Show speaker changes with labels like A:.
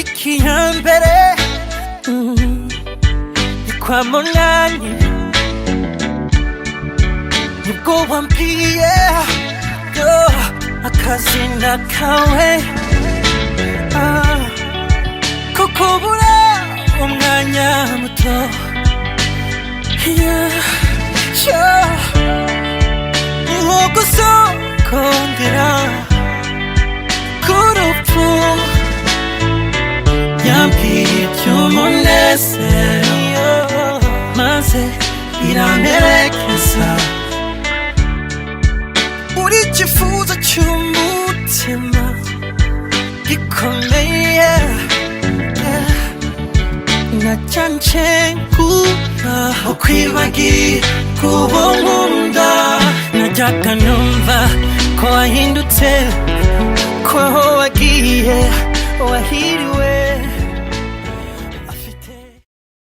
A: ikiambere ikwamunanye nibwo wambwiye yo akazina kawe kukubura umwanya muto nko gusokongera k'urupfu yambwiye iby'umunezero maze biramperekeza uri icyifuzo cy'umutima gikomeye nacyanje kuba ukwibagira uwo nkunda najyaga numva ko wahindutse ko wagiye wahiriwe